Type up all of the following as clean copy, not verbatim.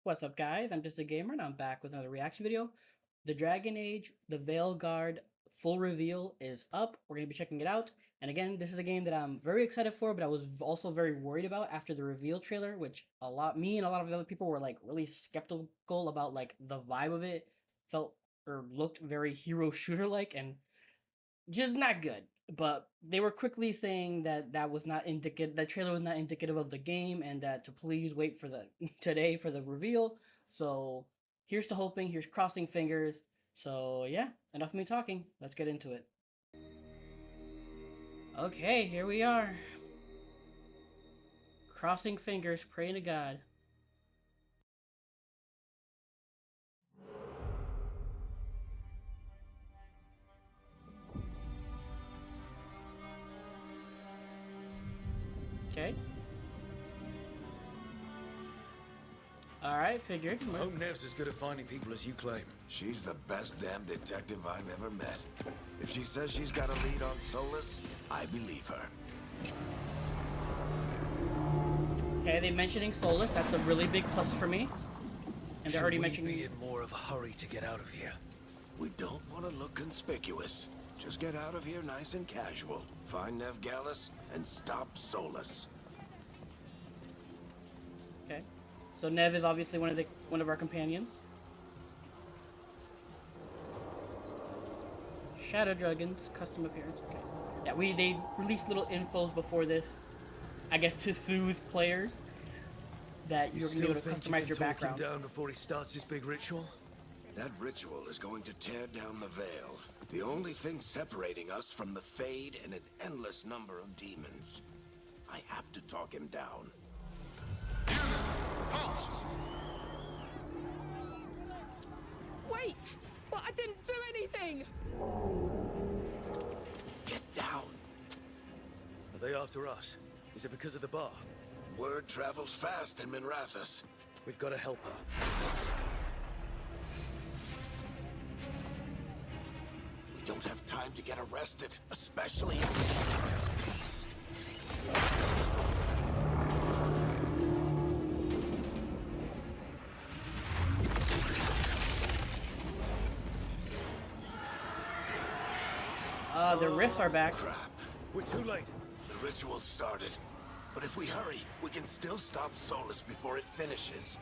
What's up, guys? I'm just a gamer, and I'm back with another reaction video. The Dragon Age, the Veilguard full reveal is up. We're gonna be checking it out. And again, this is a game that I'm very excited for, but I was also very worried about after the reveal trailer, which me and a lot of other people were like really skeptical about like the vibe of it. Felt or looked very hero shooter like, and just not good. But they were quickly saying that that was not indicative. That trailer was not indicative of the game, and that to please wait for the today for the reveal. So here's to hoping. Here's crossing fingers. So yeah, enough of me talking. Let's get into it. Okay, here we are. Crossing fingers, praying to God. Okay. All right, figured. I hope Nev's as good at finding people as you claim. She's the best damn detective I've ever met. If she says she's got a lead on Solus, I believe her. Okay, they mentioning Solus. That's a really big plus for me. And they're already mentioning. Be in more of a hurry to get out of here? We don't want to look conspicuous. Just get out of here nice and casual. Find Nev Gallus and stop Solus. Okay. So Nev is obviously one of our companions. Shadow Dragons custom appearance. Okay. Yeah, they released little infos before this, I guess, to soothe players that you're gonna be able to customize your background. Down before he starts his big ritual. That ritual is going to tear down the veil. The only thing separating us from the Fade and an endless number of demons. I have to talk him down. Halt! Wait! But I didn't do anything! Get down. Are they after us? Is it because of the bar? Word travels fast in Minrathous. We've got to help her. We don't have time to get arrested, especially The rifts are back. Crap. We're too late. The ritual started. But if we hurry, we can still stop Solus before it finishes.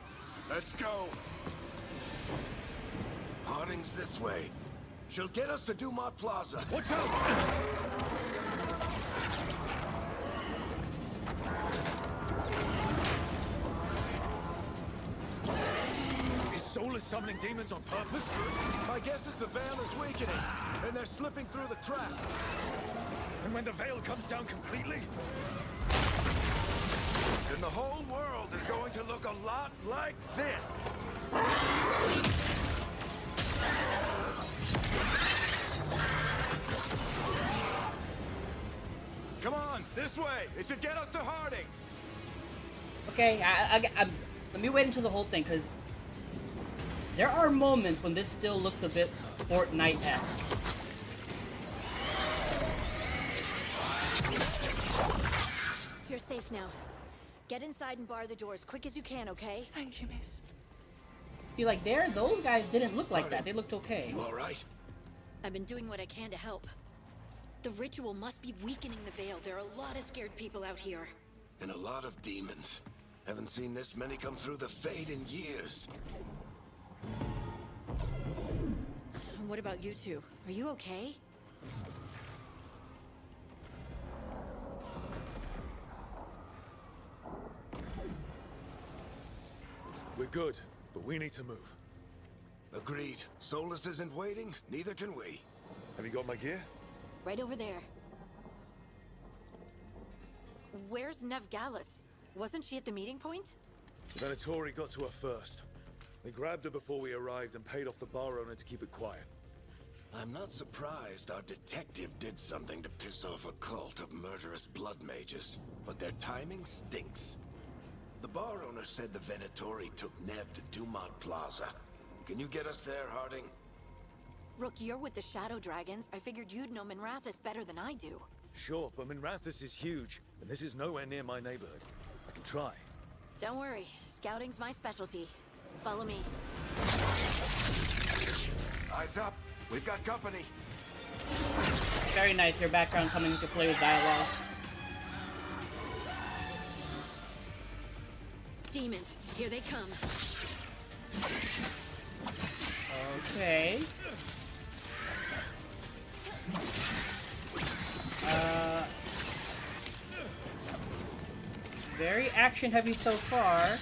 Let's go. Harding's this way. She'll get us to Dumont Plaza. Watch out! Is Solus summoning demons on purpose? My guess is the veil is weakening, and they're slipping through the cracks. And when the veil comes down completely? Then the whole world is going to look a lot like this. Come on, this way. It should get us to Harding. Okay, let me wait until the whole thing, because there are moments when this still looks a bit Fortnite-esque. You're safe now. Get inside and bar the door as quick as you can, okay? Thank you, miss. See, like, those guys didn't look like that. They looked okay. You all right? I've been doing what I can to help. The ritual must be weakening the veil. There are a lot of scared people out here. And a lot of demons. Haven't seen this many come through the Fade in years. What about you two? Are you okay? We're good, but we need to move. Agreed. Solus isn't waiting, neither can we. Have you got my gear? Right over there. Where's Nev Gallus? Wasn't she at the meeting point? The Venatori got to her first. They grabbed her before we arrived and paid off the bar owner to keep it quiet. I'm not surprised our detective did something to piss off a cult of murderous blood mages, but their timing stinks. The bar owner said the Venatori took Nev to Dumont Plaza. Can you get us there, Harding? Rook, you're with the Shadow Dragons. I figured you'd know Minrathous better than I do. Sure, but Minrathous is huge, and this is nowhere near my neighborhood. I can try. Don't worry. Scouting's my specialty. Follow me. Eyes up. We've got company. Very nice, your background coming into play with Bioware. Demons, here they come. Okay. Very action heavy so far.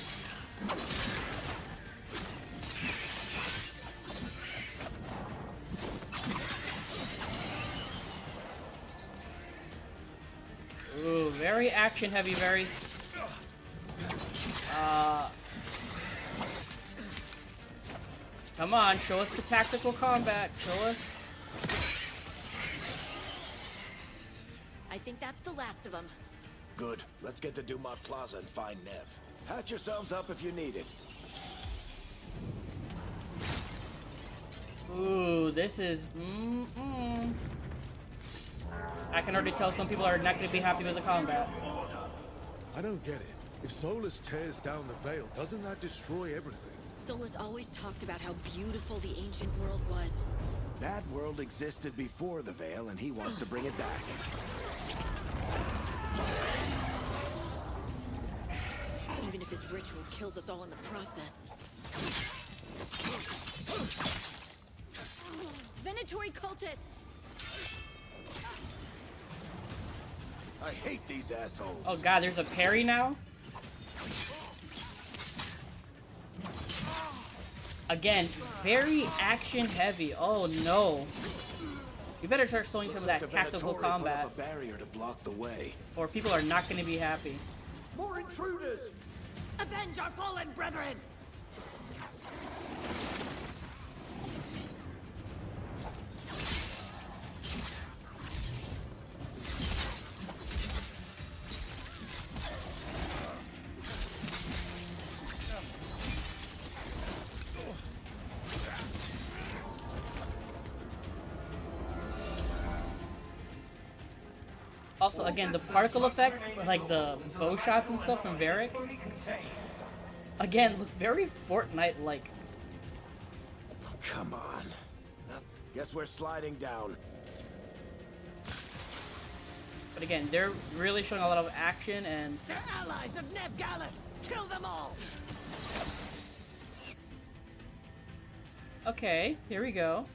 Ooh, very action heavy, very... Come on, show us the tactical combat, show us. I think that's the last of them. Good. Let's get to Dumont Plaza and find Nev. Patch yourselves up if you need it. Ooh, this is... I can already tell some people are not going to be happy with the combat. I don't get it. If Solus tears down the Veil, doesn't that destroy everything? Solus always talked about how beautiful the ancient world was. That world existed before the Veil, and he wants to bring it back. Even if his ritual kills us all in the process. Venatori cultists! I hate these assholes. Oh god, there's a parry now? Again, very action heavy. Oh no. You better start showing some of that tactical combat, put up a barrier to block the way. or people are not going to be happy. More intruders! Avenge our fallen brethren! Also, again, the particle effects, like the bow shots and stuff from Varric, again, look very Fortnite-like. Come on. Guess we're sliding down. But again, they're really showing a lot of action and... They're allies of Nev Gallus! Kill them all! Okay, here we go.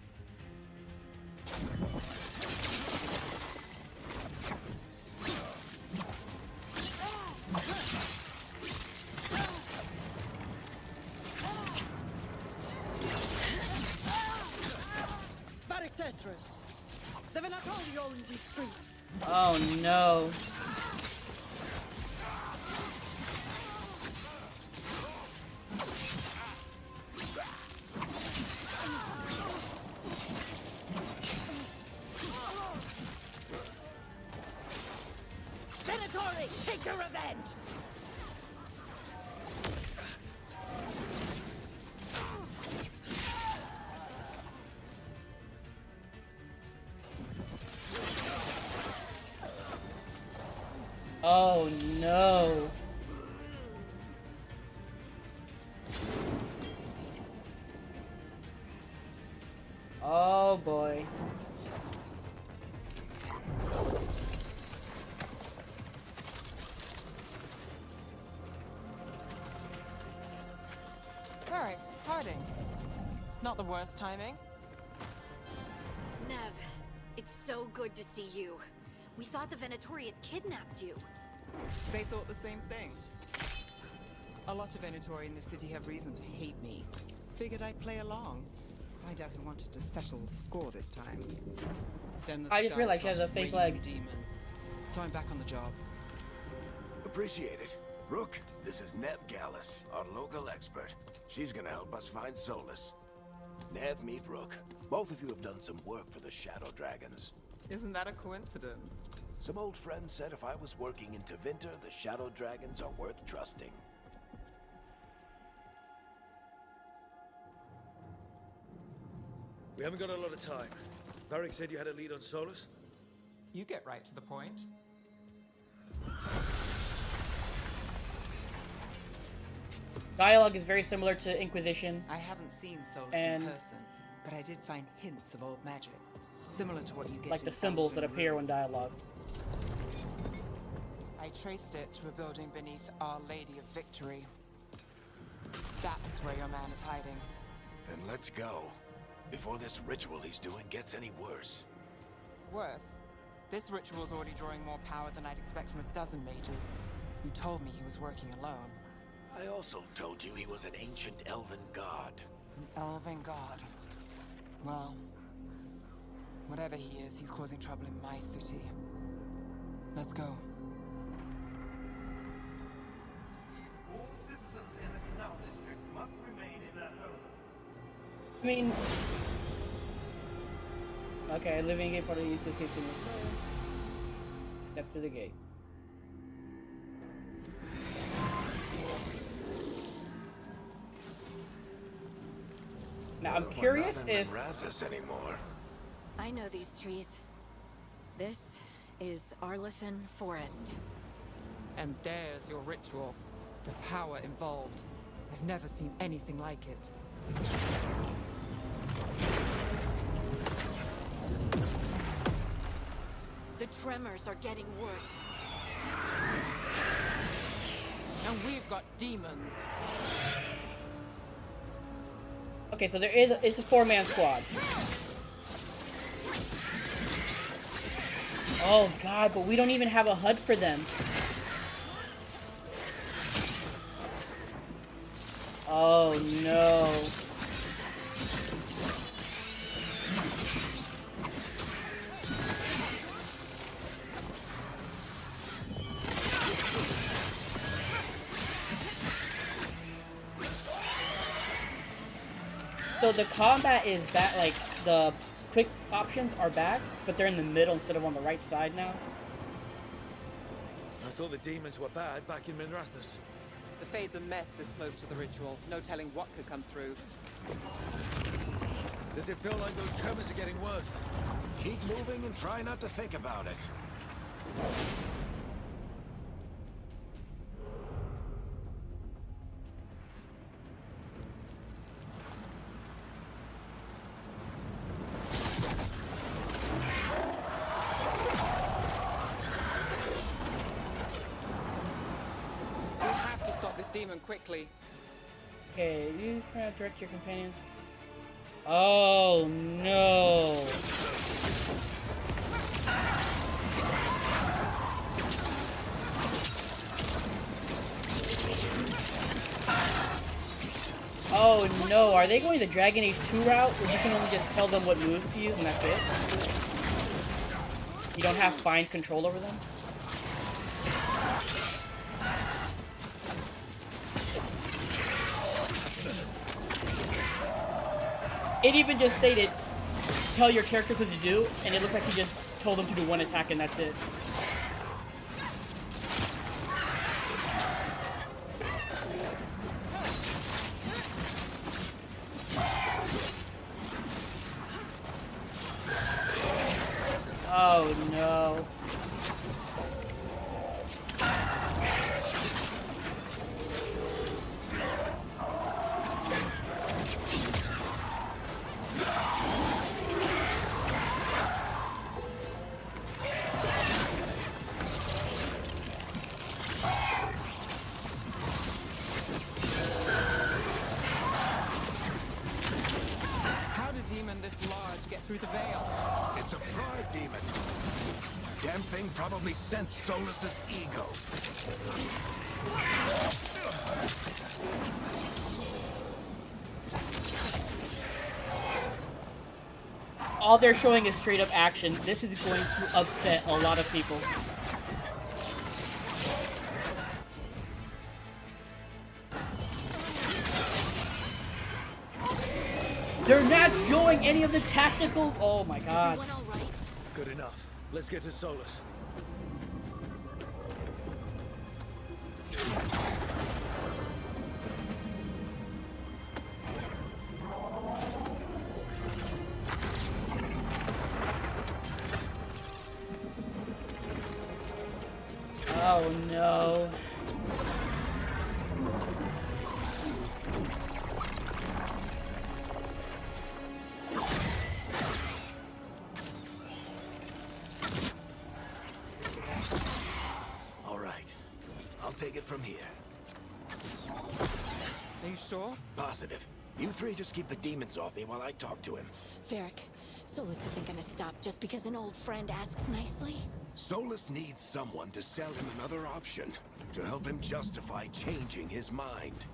The Venatori own these streets. Oh no. Venatori, take your revenge! Oh no. Oh boy. Varric, Harding. Not the worst timing. Nev, it's so good to see you. We thought the Venatori had kidnapped you. They thought the same thing. A lot of Venatori in the city have reason to hate me. Figured I'd play along. Find out who wanted to settle the score this time. Then the I just skies realized she has got a fake raining leg. Demons. So I'm back on the job. Appreciate it. Rook, this is Nev Gallus, our local expert. She's gonna help us find Solus. Nev, meet Rook. Both of you have done some work for the Shadow Dragons. Isn't that a coincidence? Some old friends said if I was working in Tevinter, the Shadow Dragons are worth trusting. We haven't got a lot of time. Varric said you had a lead on Solus? You get right to the point. Dialogue is very similar to Inquisition. I haven't seen Solus And- in person, but I did find hints of old magic, similar to what you get Like in the symbols that Elven appear when runes. dialogue. I traced it to a building beneath Our Lady of Victory. That's where your man is hiding. Then let's go. Before this ritual he's doing gets any worse. Worse, this ritual's already drawing more power than I'd expect from a dozen mages. You told me he was working alone. I also told you he was an ancient elven god. An elven god. Well, whatever he is, he's causing trouble in my city. Let's go. All citizens in the canal district must remain in their homes. I mean, okay, living gate part of the youth escape to step through the gate. Now I'm Well, we're curious not in if Rathas anymore. I know these trees. This is Arlethan Forest. And there's your ritual. The power involved. I've never seen anything like it. The tremors are getting worse. And we've got demons. okay, so it's a 4-man squad. Oh god, but we don't even have a HUD for them. Oh no. So the combat is back, like the quick options are back, but they're in the middle instead of on the right side now. I thought the demons were bad back in Minrathous. The Fade's a mess this close to the ritual. No telling what could come through. Does it feel like those tremors are getting worse? Keep moving and try not to think about it. We have to stop this demon quickly. Okay, you try to direct your companions. Oh no. Oh no, are they going the Dragon Age 2 route where you can only just tell them what moves to use and that's it? You don't have fine control over them? It even just stated, tell your character what to do, and it looked like he just told them to do one attack and that's it. Oh no. How did demon this large get through the veil? It's a pride demon. Damn thing probably sensed Solus's ego. All they're showing is straight up action. This is going to upset a lot of people. They're not showing any of the tactical. Oh my god. Everyone all right? Good enough. Let's get to Solus. Oh no. Come here. Are you sure? Positive. You three just keep the demons off me while I talk to him. Varric, Solus isn't gonna stop just because an old friend asks nicely. Solus needs someone to sell him another option, to help him justify changing his mind.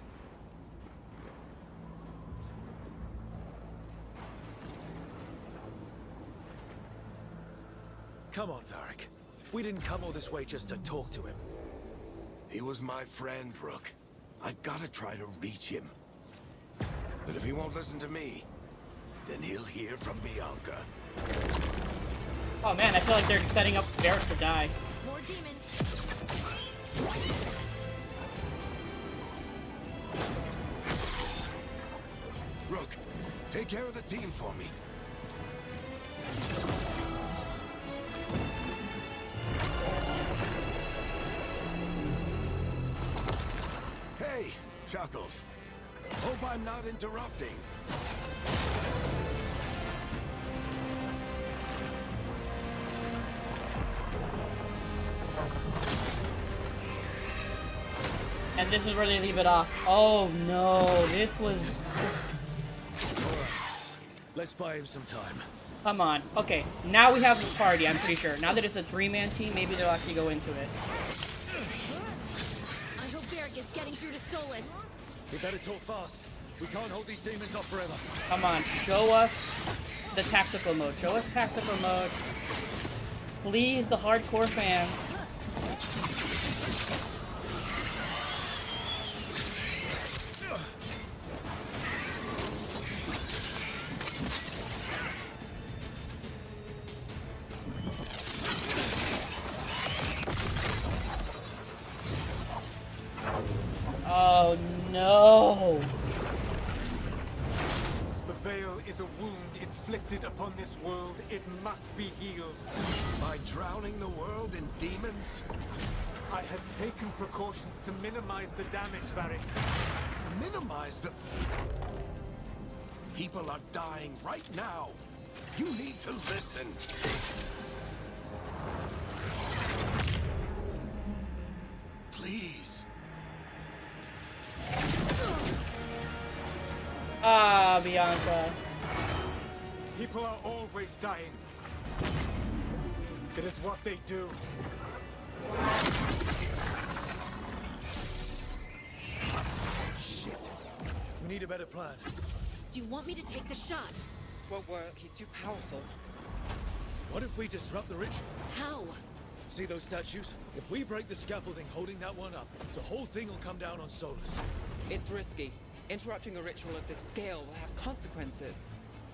Come on, Varric. We didn't come all this way just to talk to him. He was my friend, Rook. I gotta try to reach him. But if he won't listen to me, then he'll hear from Bianca. Oh man, I feel like they're setting up Varric to die. More demons. Rook, take care of the team for me. Hey, Chuckles. Hope I'm not interrupting. And this is where they leave it off. Oh no, this was... Let's buy him some time. Come on. Okay, now we have the party, I'm pretty sure. Now that it's a 3-man team, maybe they'll actually go into it. I hope Varric is getting through to Solus. We better talk fast. We can't hold these demons off forever. Come on, show us the tactical mode. Show us tactical mode. Please, the hardcore fans. Oh no! The Veil is a wound inflicted upon this world. It must be healed. By drowning the world in demons? I have taken precautions to minimize the damage, Varric. Minimize the... People are dying right now. You need to listen. Please. Ah, Bianca. People are always dying. It is what they do. Shit. We need a better plan. Do you want me to take the shot? Won't work. He's too powerful. What if we disrupt the ritual? How? See those statues? If we break the scaffolding holding that one up, the whole thing will come down on Solus. It's risky. Interrupting a ritual of this scale will have consequences.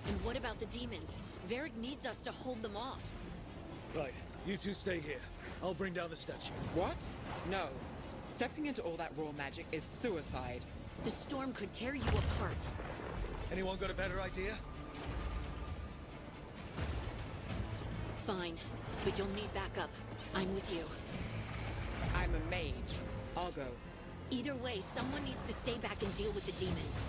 And what about the demons? Varric needs us to hold them off. Right, you two stay here. I'll bring down the statue. What? No. Stepping into all that raw magic is suicide. The storm could tear you apart. Anyone got a better idea? Fine, but you'll need backup. I'm with you. I'm a mage. I'll go. Either way, someone needs to stay back and deal with the demons.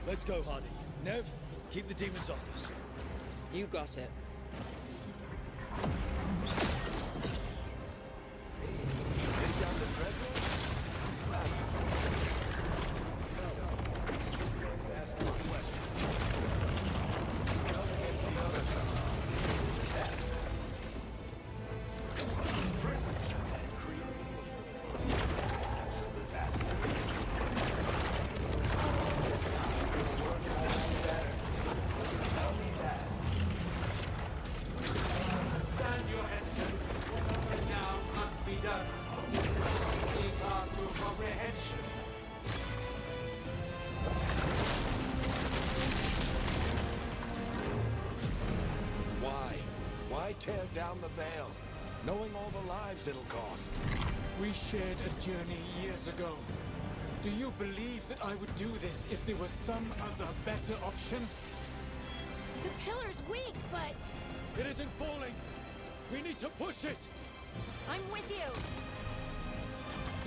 Let's go, Hardy. Nev, keep the demons off us. You got it. Take down the Dreadwolf? Ask him a question. It's the other prison and creating a disaster. This time, the work is gonna be better. Tell me that. Understand your hesitance. Whatever now must be done. This is being passed to a comprehension. Why tear down the Veil, knowing all the lives it'll cost? We shared a journey years ago. Do you believe that I would do this if there was some other better option? The pillar's weak, but It isn't falling! We need to push it! I'm with you.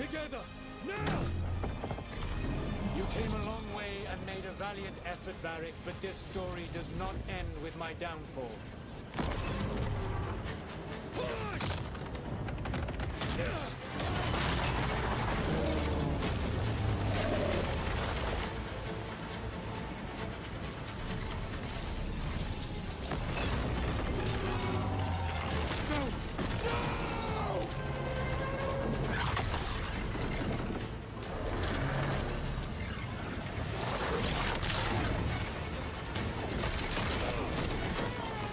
Together! Now! You came a long way and made a valiant effort, Varric, but this story does not end with my downfall. Push!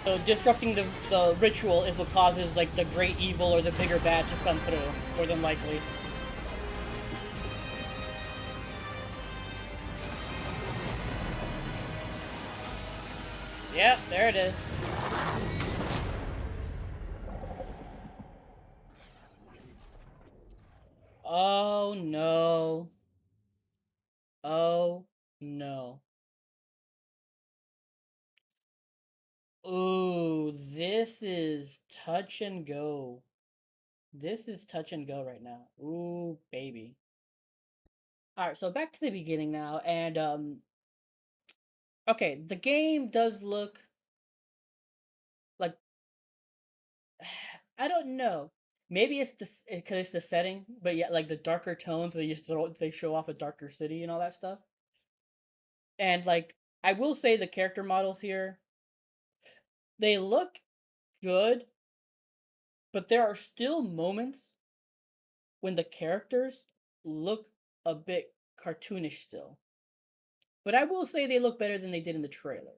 So disrupting the ritual is what causes like the great evil or the bigger bad to come through, more than likely. Yep, there it is. Oh no. Oh no. Ooh, this is touch and go. This is touch and go right now. Ooh, baby. Alright, so back to the beginning now, and okay, the game does look like I don't know. Maybe it's because it's the setting, but yeah, like the darker tones they show off a darker city and all that stuff. And like I will say the character models here, they look good, but there are still moments when the characters look a bit cartoonish still. But I will say they look better than they did in the trailer.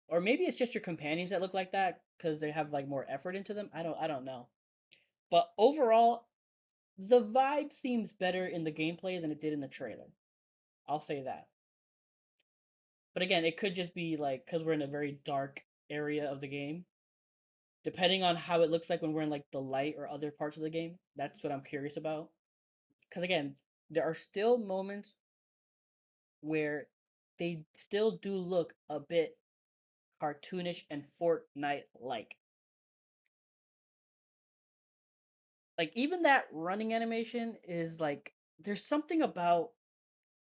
Or maybe it's just your companions that look like that because they have like more effort into them. I don't know. But overall, the vibe seems better in the gameplay than it did in the trailer. I'll say that. But again, it could just be like because we're in a very dark area of the game. Depending on how it looks like when we're in like the light or other parts of the game, that's what I'm curious about. Because again, there are still moments where they still do look a bit cartoonish and Fortnite like. Like even that running animation is like there's something about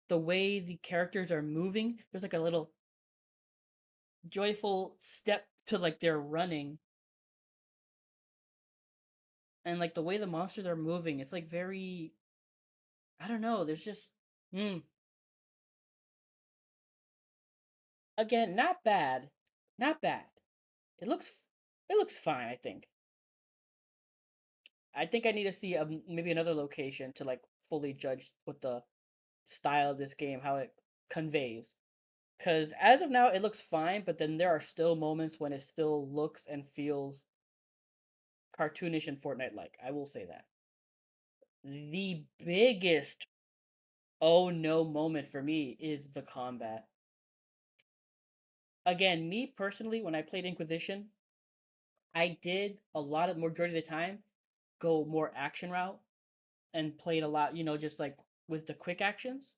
the way the characters are moving. There's like a little joyful step to like their running, and like the way the monsters are moving, it's like very I don't know, there's just mm. Again, not bad. Not bad. It looks it looks fine, I think. I think I need to see maybe another location to like fully judge what the style of this game, how it conveys. Because as of now, it looks fine, but then there are still moments when it still looks and feels cartoonish and Fortnite like. I will say that. The biggest oh no moment for me is the combat. Again, me personally, when I played Inquisition, I did a lot of majority of the time go more action route and played a lot, just like with the quick actions.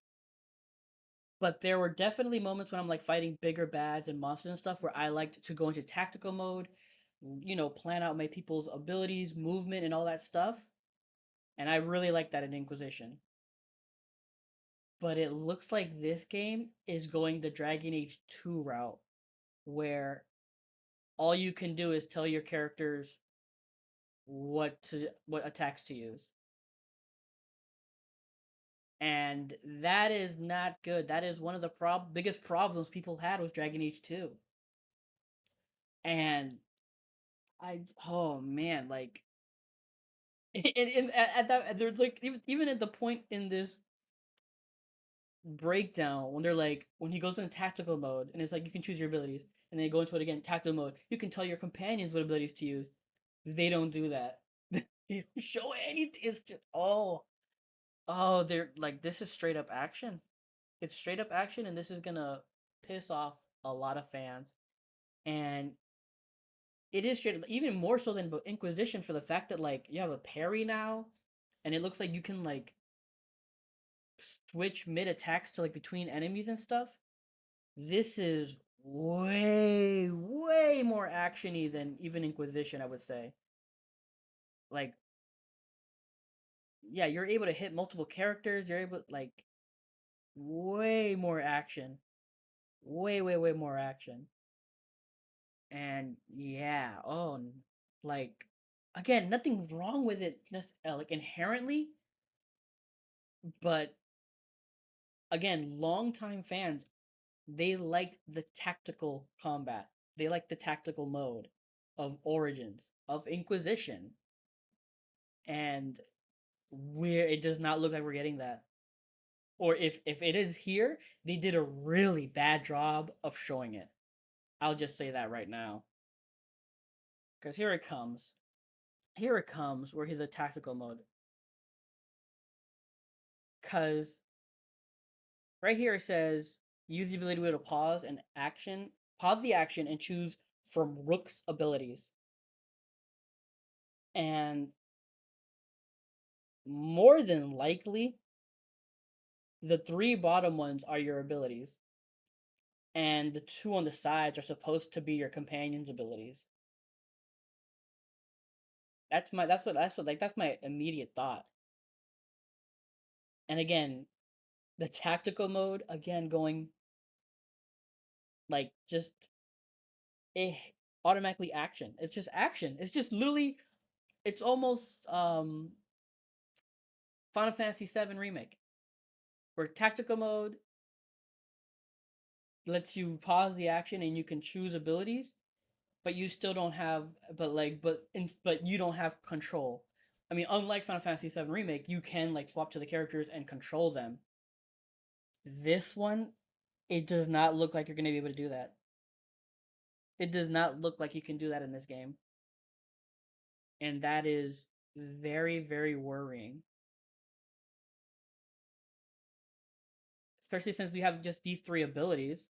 But there were definitely moments when I'm like fighting bigger bads and monsters and stuff where I liked to go into tactical mode, plan out my people's abilities, movement, and all that stuff. And I really like that in Inquisition. But it looks like this game is going the Dragon Age 2 route, where all you can do is tell your characters what attacks to use. And that is not good. That is one of the biggest problems people had with Dragon Age 2. And oh man, like at that there's like even at the point in this breakdown when they're like when he goes into tactical mode and it's like you can choose your abilities and then you go into it again tactical mode, you can tell your companions what abilities to use. They don't do that. They don't show anything. It's just they're like this is straight up action. It's straight up action, and this is gonna piss off a lot of fans. And it is straight up, even more so than Inquisition for the fact that like you have a parry now, and it looks like you can like switch mid attacks to like between enemies and stuff. This is way more actiony than even Inquisition, I would say. Like yeah, you're able to hit multiple characters. You're able like way more action, way more action, and yeah, like again, nothing wrong with it, just like inherently, but again, longtime fans they liked the tactical combat. They liked the tactical mode of Origins, of Inquisition, and where it does not look like we're getting that. Or if it is here, they did a really bad job of showing it. I'll just say that right now. Cause here it comes. Here it comes where he's a tactical mode. Cause right here it says use the ability to pause the action and choose from Rook's abilities. And more than likely, the three bottom ones are your abilities. And the two on the sides are supposed to be your companion's abilities. That's my immediate thought. And again, the tactical mode, again going like just eh, automatically action. It's just action. It's just literally it's almost Final Fantasy VII Remake. Where tactical mode lets you pause the action and you can choose abilities, but you still don't have but you don't have control. I mean, unlike Final Fantasy VII Remake, you can like swap to the characters and control them. This one, it does not look like you're gonna be able to do that. It does not look like you can do that in this game. And that is very worrying. Especially since we have just these three abilities.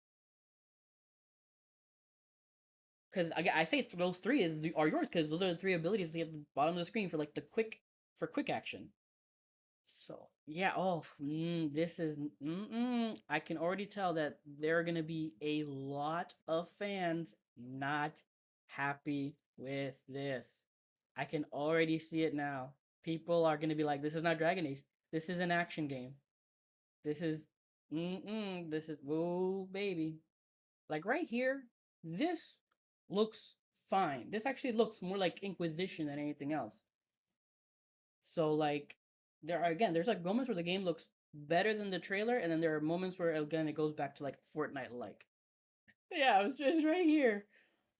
Because I say those three are yours because those are the three abilities at the bottom of the screen for like quick action. So yeah, this is I can already tell that there are gonna be a lot of fans not happy with this. I can already see it now. People are gonna be like, "This is not Dragon Age. This is an action game. This is This is whoa baby." Like right here, this looks fine. This actually looks more like Inquisition than anything else. So like there's like moments where the game looks better than the trailer, and then there are moments where again it goes back to like Fortnite like. Yeah, it's just right here.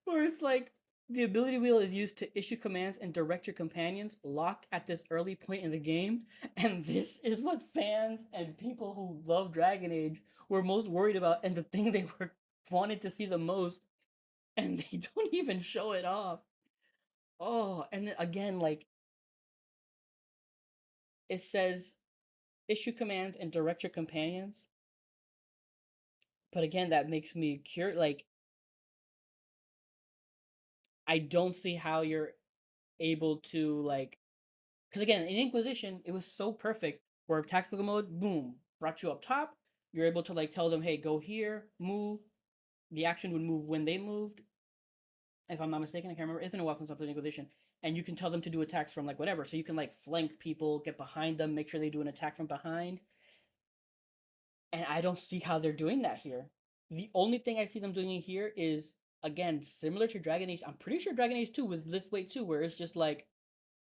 Where it's like the ability wheel is used to issue commands and direct your companions locked at this early point in the game. And this is what fans and people who love Dragon Age were most worried about and the thing they were wanted to see the most, and they don't even show it off. Oh, and then again, like it says issue commands and direct your companions. But again, that makes me curious. Like, I don't see how you're able to like, because again, in Inquisition, it was so perfect. Where tactical mode, boom, brought you up top. You're able to like tell them, hey, go here, move. The action would move when they moved. If I'm not mistaken, I can't remember. It's been a while since I played Inquisition. And you can tell them to do attacks from like whatever. So you can like flank people, get behind them, make sure they do an attack from behind. And I don't see how they're doing that here. The only thing I see them doing here is again similar to Dragon Age. I'm pretty sure Dragon Age 2 was this way too, where it's just like,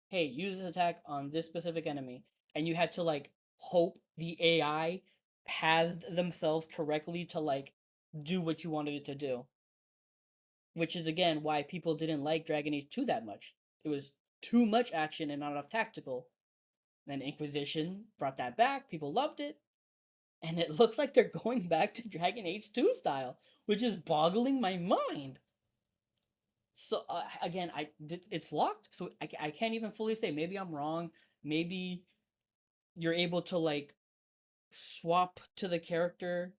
hey, use this attack on this specific enemy, and you had to like hope the AI paths themselves correctly to like do what you wanted it to do. Which is again why people didn't like Dragon Age 2 that much. It was too much action and not enough tactical. Then Inquisition brought that back. People loved it. And it looks like they're going back to Dragon Age 2 style, which is boggling my mind. So again, it's locked, so I can't even fully say. Maybe I'm wrong. Maybe you're able to like swap to the character.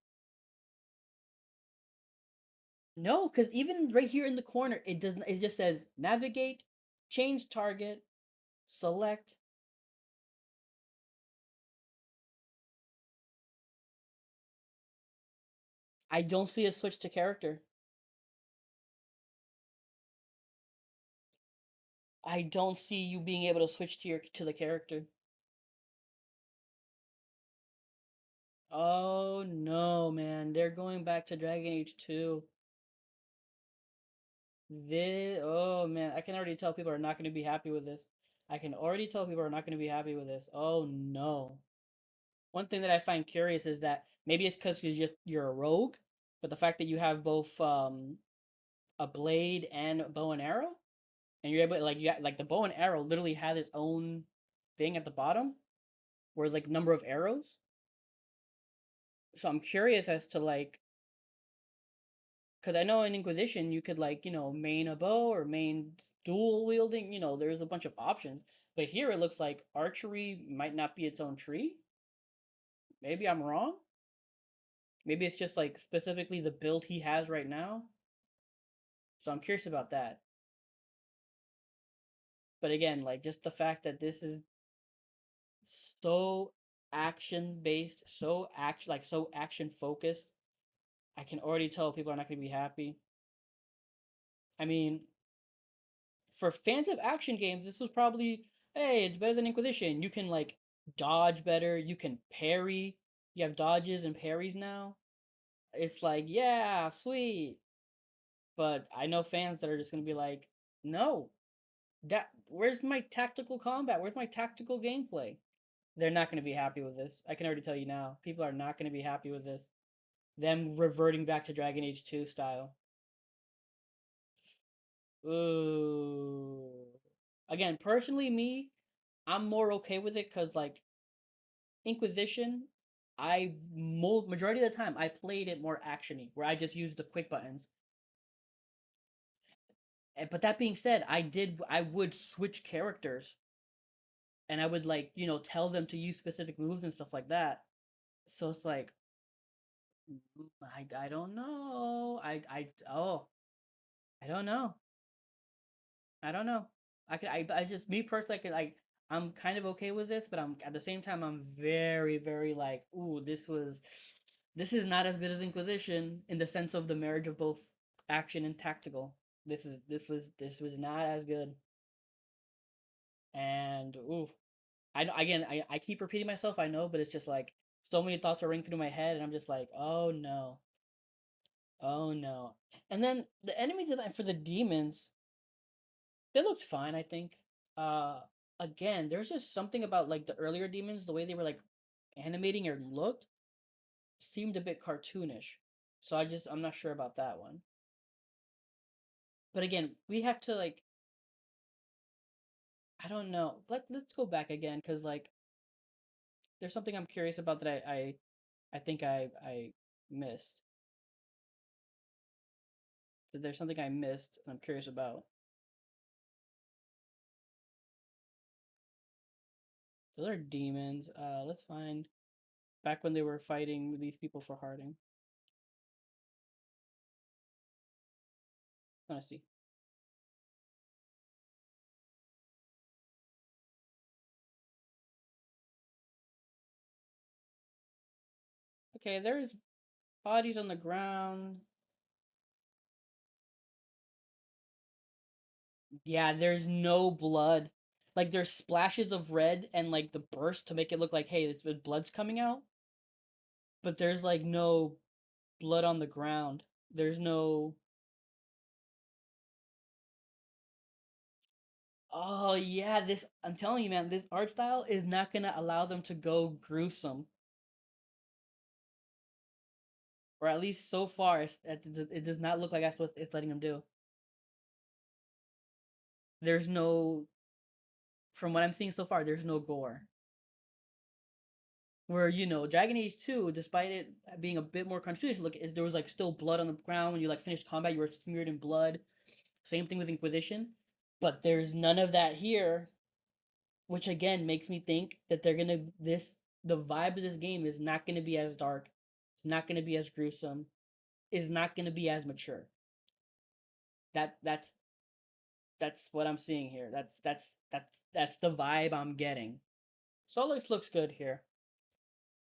No, because even right here in the corner, it doesn't. It just says navigate, change target, select. I don't see a switch to character. I don't see you being able to switch to the character. Oh no, man. They're going back to Dragon Age 2. Oh man, I can already tell people are not going to be happy with this. I can already tell people are not going to be happy with this. Oh no. One thing that I find curious is that maybe it's because you're a rogue, but the fact that you have both a blade and a bow and arrow, and you're able to, like, like the bow and arrow literally has its own thing at the bottom, where like number of arrows. So I'm curious as to like, because I know in Inquisition you could, like, main a bow or main dual wielding. There's a bunch of options, but here it looks like archery might not be its own tree. Maybe I'm wrong. Maybe it's just like specifically the build he has right now. So I'm curious about that. But again, like, just the fact that this is so action based, so action focused, I can already tell people are not going to be happy. I mean, for fans of action games, this was probably, hey, it's better than Inquisition. You can, like, dodge better, you can parry. You have dodges and parries now. It's like, yeah, sweet. But I know fans that are just going to be like, no, where's my tactical combat? Where's my tactical gameplay? They're not going to be happy with this. I can already tell you now. People are not going to be happy with this. Them reverting back to Dragon Age 2 style. Ooh. Again, personally, I'm more okay with it because, like, Inquisition, majority of the time I played it more actiony, where I just used the quick buttons. But that being said, I would switch characters, and I would, like, tell them to use specific moves and stuff like that. So it's like, I don't know. I don't know. I don't know. I just, me personally, I'm kind of okay with this, but I'm at the same time I'm very, very, like, ooh, this is not as good as Inquisition in the sense of the marriage of both action and tactical. This was not as good. And ooh, I keep repeating myself, I know, but it's just like so many thoughts are ringing through my head, and I'm just like, oh no, oh no. And then the enemy design for the demons, they looked fine, I think. Uh, Again, there's just something about, like, the earlier demons, the way they were, like, animating or looked, seemed a bit cartoonish. So I'm not sure about that one. But again, we have to, like, I don't know. Let's go back again, because, like, there's something I'm curious about that I think I missed. There's something I missed and I'm curious about. So they're demons. Let's find back when they were fighting these people for Harding. Let's see. Okay, there's bodies on the ground. Yeah, there's no blood. Like, there's splashes of red and, like, the burst to make it look like, hey, blood's coming out. But there's, like, no blood on the ground. There's no. Oh yeah, I'm telling you, man, this art style is not gonna allow them to go gruesome, or at least so far, it does not look like that's what it's letting them do. There's no, from what I'm seeing so far, there's no gore. Where, Dragon Age 2, despite it being a bit more cartoonish, look, there was, like, still blood on the ground when you, like, finished combat. You were smeared in blood. Same thing with Inquisition, but there's none of that here, which again makes me think that the vibe of this game is not gonna be as dark. It's not gonna be as gruesome. Is not gonna be as mature. That's what I'm seeing here. That's the vibe I'm getting. Solix looks good here,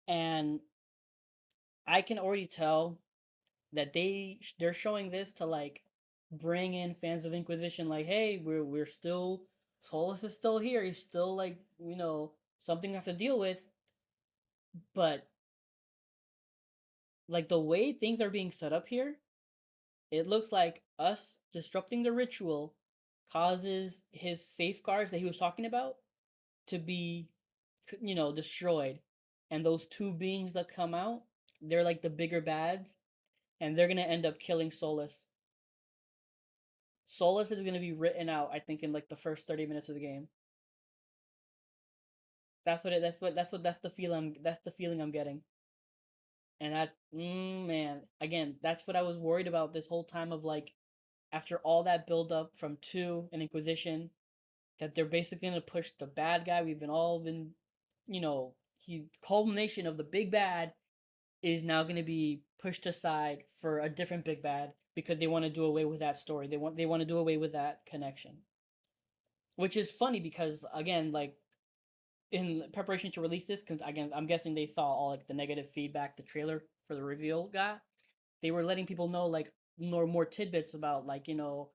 and I can already tell that they're showing this to, like, bring in fans of Inquisition. Like, hey, we're still, Solus is still here. He's still, like, something we have to deal with, but Like the way things are being set up here, it looks like us disrupting the ritual causes his safeguards that he was talking about to be, destroyed. And those two beings that come out, they're like the bigger bads, and they're gonna end up killing Solus. Solus is gonna be written out, I think, in like the first 30 minutes of the game. That's the feeling I'm getting. And man, again, that's what I was worried about this whole time of like, after all that build up from 2 and Inquisition, that they're basically gonna push the bad guy. We've been all been, he culmination of the big bad is now gonna be pushed aside for a different big bad because they want to do away with that story. They want to do away with that connection. Which is funny because again, like in preparation to release this, because again, I'm guessing they saw all like the negative feedback the trailer for the reveal got. They were letting people know like more tidbits about like your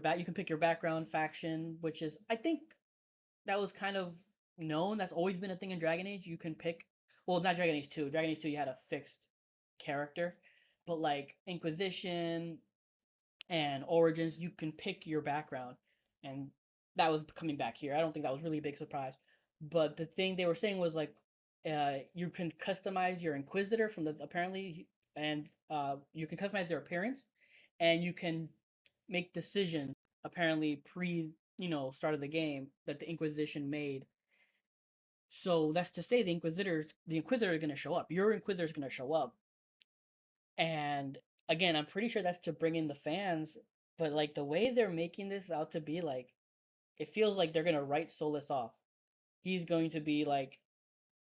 back. You can pick your background faction, which is I think that was kind of known. That's always been a thing in Dragon Age. You can pick, well, not Dragon Age 2. Dragon Age 2 you had a fixed character, but like Inquisition and Origins, you can pick your background, and that was coming back here. I don't think that was really a big surprise, but the thing they were saying was like, you can customize your Inquisitor from the apparently, and you can customize their appearance, and you can make decisions apparently pre start of the game that the Inquisition made. So that's to say the Inquisitor is going to show up. Your Inquisitor is going to show up, and again, I'm pretty sure that's to bring in the fans. But like the way they're making this out to be, like it feels like they're gonna write Solus off. He's going to be like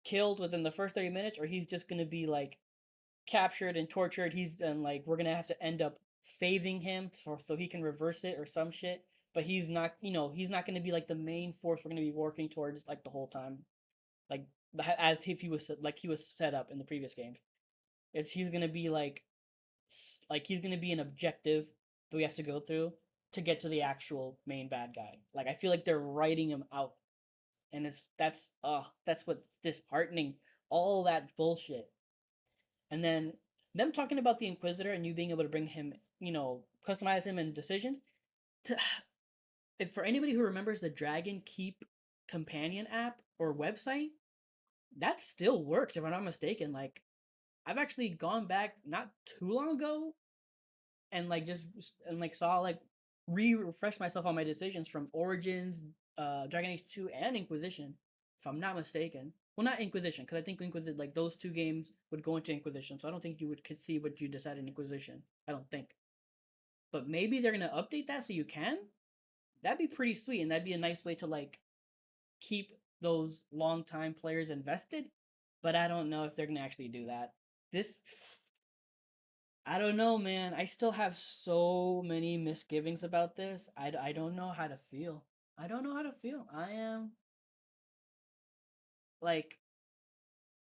killed within the first 30 minutes, or he's just gonna be like captured and tortured. And like we're gonna have to end up saving him so he can reverse it or some shit. But he's not gonna be like the main force we're gonna be working towards like the whole time, like as if he was set up in the previous games. He's gonna be like he's gonna be an objective that we have to go through to get to the actual main bad guy. Like I feel like they're writing him out, and that's what's disheartening. All that bullshit, and then them talking about the Inquisitor and you being able to bring him, customize him in decisions. To if for anybody who remembers the Dragon Keep companion app or website, that still works if I'm not mistaken. Like I've actually gone back not too long ago and like just and like saw like refresh myself on my decisions from Origins, Dragon Age 2 and Inquisition, if I'm not mistaken. Well, not Inquisition, because I think Inquisition, like those two games would go into Inquisition, so I don't think you could see what you decided in Inquisition. I don't think. But maybe they're gonna update that so you can. That'd be pretty sweet, and that'd be a nice way to like keep those long time players invested. But I don't know if they're gonna actually do that. This I don't know, man. I still have so many misgivings about this. I don't know how to feel. I don't know how to feel. I am like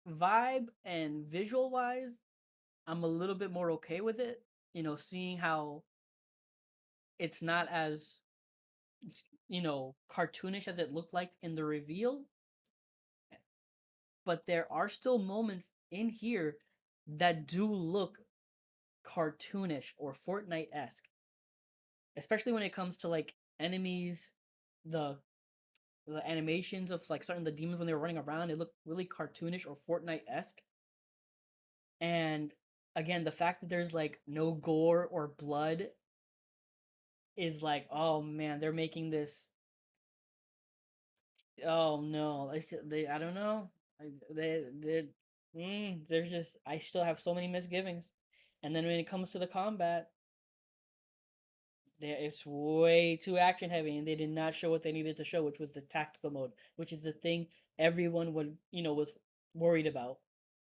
vibe and visual wise, I'm a little bit more okay with it. Seeing how it's not as cartoonish as it looked like in the reveal, but there are still moments in here that do look cartoonish or Fortnite-esque, especially when it comes to like enemies, the the animations of like certain the demons when they were running around, it looked really cartoonish or Fortnite-esque. And again, the fact that there's like no gore or blood is like, oh man, they're making this. Oh no, I don't know. There's just I still have so many misgivings. And then when it comes to the combat, it's way too action heavy, and they did not show what they needed to show, which was the tactical mode, which is the thing everyone was worried about,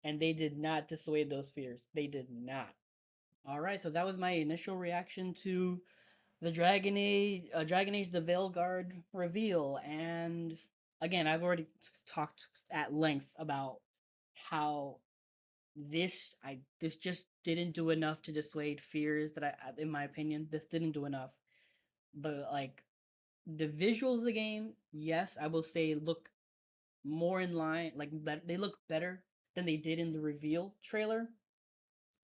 and they did not dissuade those fears. They did not. All right, so that was my initial reaction to the Dragon Age: The Veilguard reveal, and again, I've already talked at length about how this just didn't do enough to dissuade fears that in my opinion, this didn't do enough. But like the visuals of the game, yes, I will say look more in line, like they look better than they did in the reveal trailer.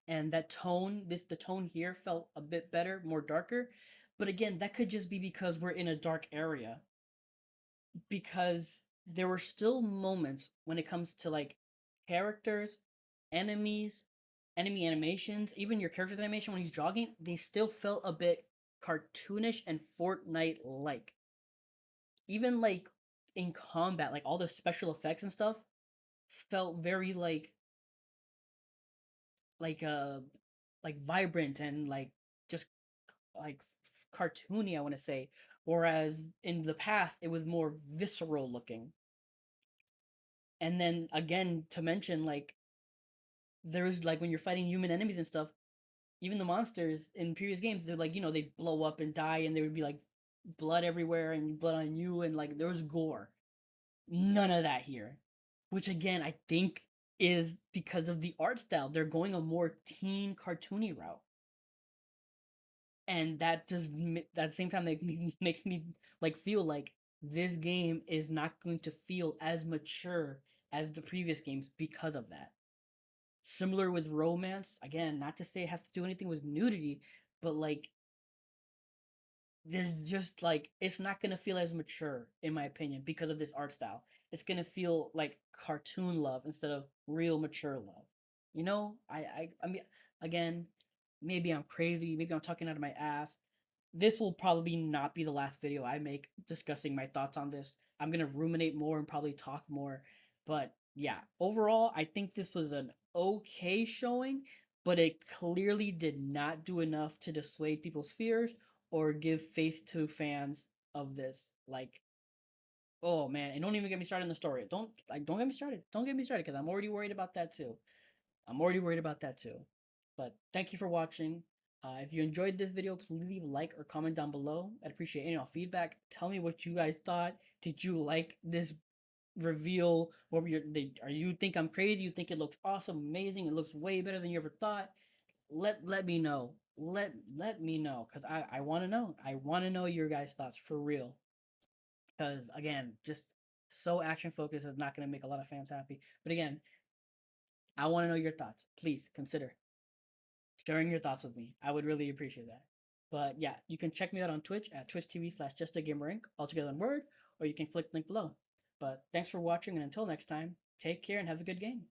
and that tone, the tone here felt a bit better, more darker. But again, that could just be because we're in a dark area. Because there were still moments when it comes to like characters, enemies, enemy animations, even your character's animation when he's jogging, they still felt a bit cartoonish and Fortnite like. Even like in combat, like all the special effects and stuff felt very like uh like vibrant and like just like cartoony, I want to say. Whereas in the past it was more visceral looking. And then again, to mention, like, there's like when you're fighting human enemies and stuff, even the monsters in previous games, they're like, they blow up and die, and there would be like blood everywhere and blood on you, and like there was gore. None of that here, which again I think is because of the art style. They're going a more teen cartoony route, and that just at the same time makes me like feel like this game is not going to feel as mature as the previous games because of that. Similar with romance, again, not to say it has to do anything with nudity, but like there's just like it's not gonna feel as mature in my opinion because of this art style. It's gonna feel like cartoon love instead of real mature love. I mean, again, maybe I'm crazy, maybe I'm talking out of my ass. This will probably not be the last video I make discussing my thoughts on this. I'm gonna ruminate more and probably talk more. But yeah, overall, I think this was an okay showing, but it clearly did not do enough to dissuade people's fears or give faith to fans of this. Like, oh man, and don't even get me started on the story. Don't get me started. Don't get me started because I'm already worried about that too. I'm already worried about that too. But thank you for watching. If you enjoyed this video, please leave a like or comment down below. I'd appreciate any feedback. Tell me what you guys thought. Did you like this reveal? What were are you think I'm crazy? You think it looks awesome, amazing? It looks way better than you ever thought. Let me know. Let me know because I want to know. I want to know your guys' thoughts for real. Because again, just so action focused is not going to make a lot of fans happy. But again, I want to know your thoughts. Please consider sharing your thoughts with me. I would really appreciate that. But yeah, you can check me out on Twitch at twitch.tv/JustAGamerInc, all together in word, or you can click the link below. But thanks for watching, and until next time, take care and have a good game.